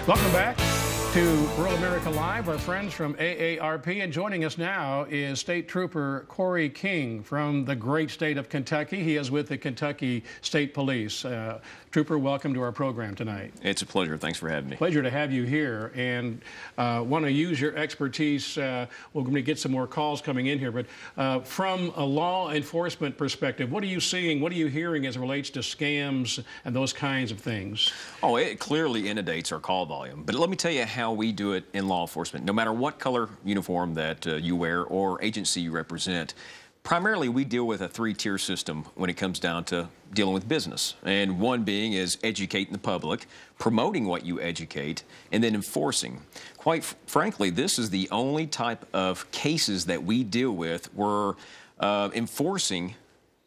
Welcome back to Rural America Live. Our friends from AARP, and joining us now is State Trooper Corey King from the great state of Kentucky. He is with the Kentucky State Police. Trooper, welcome to our program tonight. It's a pleasure. Thanks for having me. Pleasure to have you here, and want to use your expertise. We're going to get some more calls coming in here, but from a law enforcement perspective, what are you seeing, what are you hearing as it relates to scams and those kinds of things? Oh, it clearly inundates our call volume, but let me tell you how we do it in law enforcement. No matter what color uniform that you wear or agency you represent, primarily we deal with a three-tier system when it comes down to dealing with business. And one being is educating the public, promoting what you educate, and then enforcing. Quite frankly, this is the only type of cases that we deal with where enforcing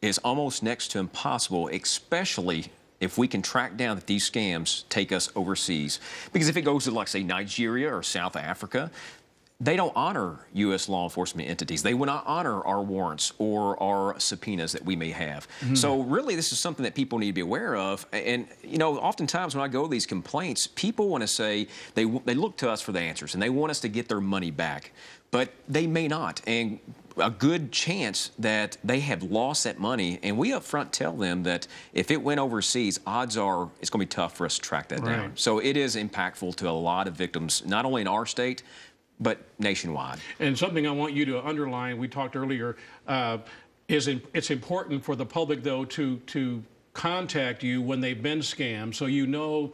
is almost next to impossible, especially if we can track down that these scams take us overseas. Because if it goes to, like, say, Nigeria or South Africa, they don't honor U.S. law enforcement entities. They will not honor our warrants or our subpoenas that we may have. So really, this is something that people need to be aware of. And, you know, oftentimes when I go to these complaints, people want to say they look to us for the answers, and they want us to get their money back. But they may not. And a good chance that they have lost that money, and we up front tell them that if it went overseas, odds are it's going to be tough for us to track that down. So it is impactful to a lot of victims, not only in our state, but nationwide. And something I want you to underline, we talked earlier, it's important for the public, though, to contact you when they've been scammed, so you know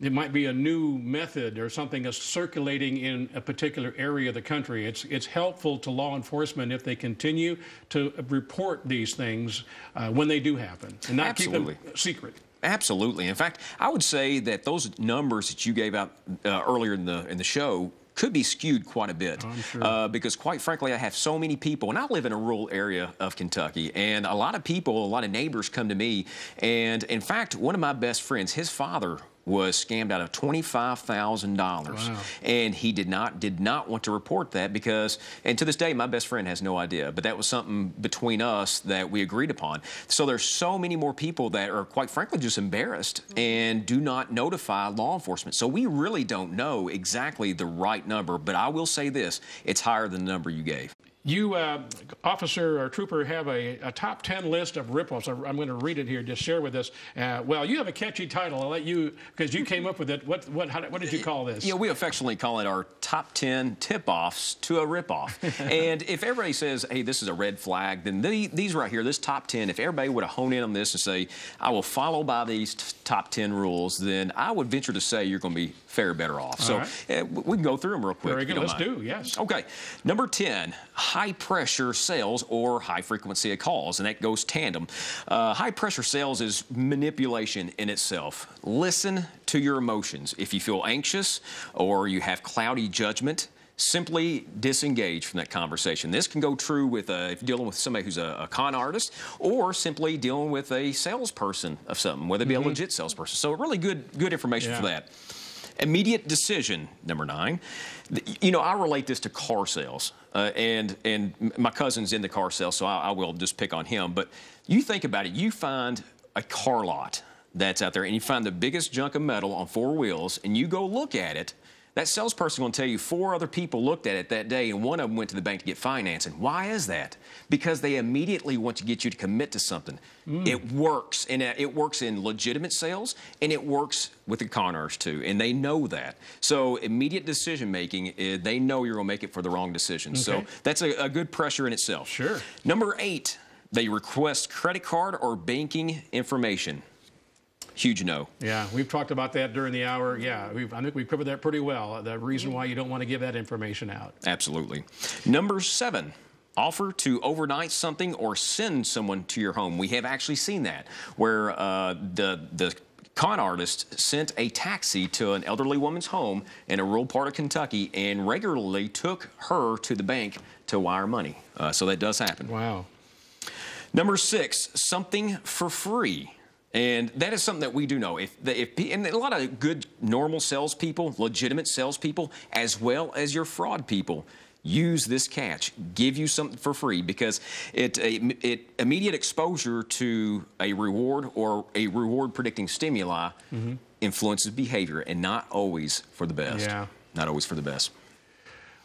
it might be a new method or something that's circulating in a particular area of the country. It's helpful to law enforcement if they continue to report these things when they do happen and not keep them secret. Absolutely. In fact, I would say that those numbers that you gave out earlier in the show could be skewed quite a bit. I'm sure. Because quite frankly, I have so many people, and I live in a rural area of Kentucky, and a lot of people, a lot of neighbors come to me, and in fact, one of my best friends, his father was scammed out of $25,000. Wow. And he did not want to report that because, and to this day, my best friend has no idea, but that was something between us that we agreed upon. So there's so many more people that are, quite frankly, just embarrassed and do not notify law enforcement. So we really don't know exactly the right number, but I will say this, it's higher than the number you gave. You, officer or trooper, have a top 10 list of ripoffs. I'm going to read it here. Just share with us. Well, you have a catchy title. I'll let you, because you came up with it. What did you call this? Yeah, we affectionately call it our top 10 tip-offs to a ripoff. And if everybody says, hey, this is a red flag, then these right here, this top 10, if everybody would have honed in on this and say, I will follow by these top 10 rules, then I would venture to say you're going to be fair better off. All so right. We can go through them real quick. Very good. Let's do, yes. Okay. Number 10. High-pressure sales or high-frequency of calls, and that goes tandem. High-pressure sales is manipulation in itself. Listen to your emotions. If you feel anxious or you have cloudy judgment, simply disengage from that conversation. This can go true with if you're dealing with somebody who's a con artist or simply dealing with a salesperson of something, whether it be a legit salesperson. So really good information for that. Immediate decision, number 9. You know, I relate this to car sales, and my cousin's in the car sales, so I will just pick on him. But you think about it. You find a car lot that's out there, and you find the biggest junk of metal on 4 wheels, and you go look at it. That salesperson will tell you 4 other people looked at it that day, and one of them went to the bank to get financing. Why is that? Because they immediately want to get you to commit to something. It works, and it works in legitimate sales, and it works with the con artists too, and they know that. So immediate decision-making, they know you're going to make it for the wrong decision. So that's a good pressure in itself. Sure. Number 8, they request credit card or banking information. Huge no. Yeah, we've talked about that during the hour. Yeah, I think we've covered that pretty well. The reason why you don't want to give that information out. Absolutely. Number 7, offer to overnight something or send someone to your home. We have actually seen that, where the con artist sent a taxi to an elderly woman's home in a rural part of Kentucky and regularly took her to the bank to wire money. So that does happen. Wow. Number 6, something for free. And that is something that we do know. And a lot of good normal salespeople, legitimate salespeople, as well as your fraud people, use this catch, give you something for free, because it immediate exposure to a reward or a reward predicting stimuli influences behavior, and not always for the best. Yeah. Not always for the best.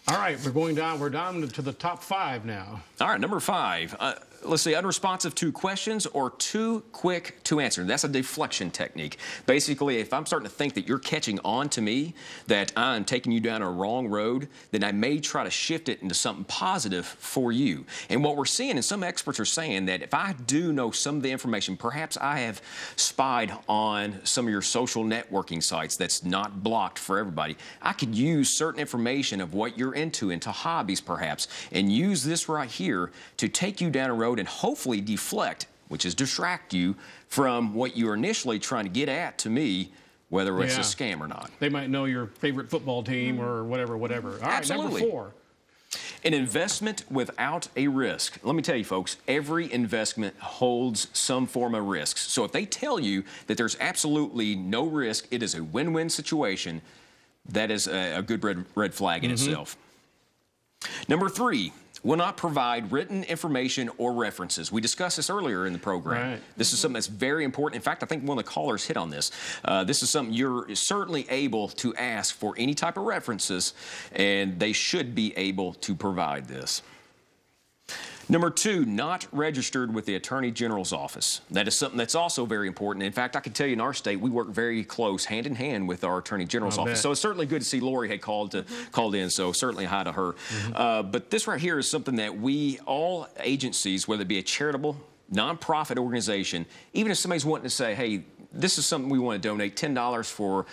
All right, we're down to the top 5 now. All right, number 5. Let's see, unresponsive to questions or too quick to answer. That's a deflection technique. Basically, if I'm starting to think that you're catching on to me, that I'm taking you down a wrong road, then I may try to shift it into something positive for you. And what we're seeing, and some experts are saying, that if I do know some of the information, perhaps I have spied on some of your social networking sites that's not blocked for everybody, I could use certain information of what you're into hobbies perhaps, and use this right here to take you down a road and hopefully deflect, which is distract you from what you were initially trying to get at to me, whether it's a scam or not. They might know your favorite football team or whatever. All right, Absolutely. number 4. An investment without a risk. Let me tell you, folks, every investment holds some form of risk. So if they tell you that there's absolutely no risk, it is a win-win situation, that is a good red flag in itself. Number 3, will not provide written information or references. We discussed this earlier in the program. Right. This is something that's very important. In fact, I think one of the callers hit on this. This is something you're certainly able to ask for any type of references, and they should be able to provide this. Number 2, not registered with the Attorney General's office. That is something that's also very important. In fact, I can tell you in our state, we work very close, hand in hand, with our Attorney General's office. So it's certainly good to see Lori had called in, so certainly hi to her. But this right here is something that all agencies, whether it be a charitable, nonprofit organization, even if somebody's wanting to say, hey, this is something we want to donate, $10 for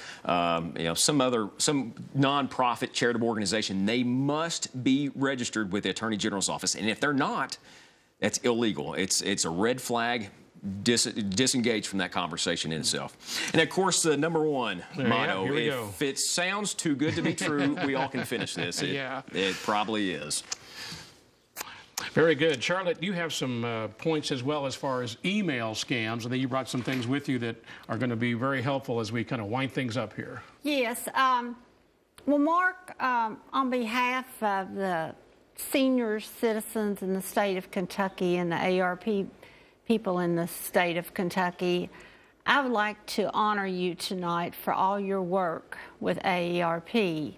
some nonprofit charitable organization, they must be registered with the Attorney General's office. And if they're not, that's illegal. It's a red flag. Disengage from that conversation in itself. And of course, the number 1 motto, if it sounds too good to be true, we all can finish this. It probably is. Very good. Charlotte, you have some points as well as far as email scams. I think you brought some things with you that are going to be very helpful as we kind of wind things up here. Yes. Well, Mark, on behalf of the senior citizens in the state of Kentucky and the AARP people in the state of Kentucky, I would like to honor you tonight for all your work with AARP.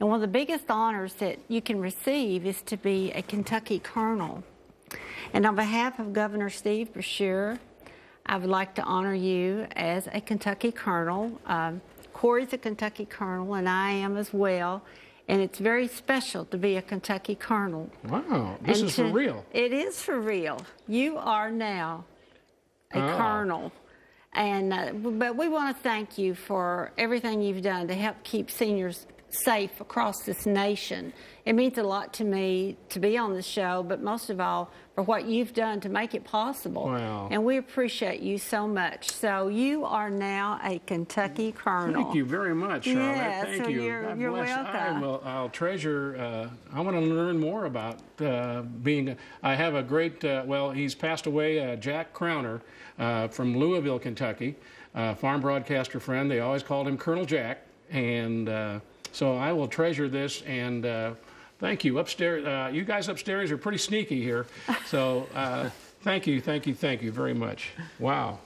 And one of the biggest honors that you can receive is to be a Kentucky Colonel. And on behalf of Governor Steve Beshear, I would like to honor you as a Kentucky Colonel. Corey's a Kentucky Colonel, and I am as well. And it's very special to be a Kentucky Colonel. Wow, this is for real. It is for real. You are now a Colonel. And but we want to thank you for everything you've done to help keep seniors safe across this nation. It means a lot to me to be on the show, but most of all for what you've done to make it possible. Wow. And we appreciate you so much. So you are now a Kentucky Colonel. Thank you very much, Charlotte. Yeah, Thank so you. You're welcome. I'll treasure. I want to learn more about being. I have a great. Well, he's passed away. Jack Crowner from Louisville, Kentucky, farm broadcaster friend. They always called him Colonel Jack, and so I will treasure this. And thank you. Upstairs, you guys upstairs are pretty sneaky here. So thank you very much. Wow.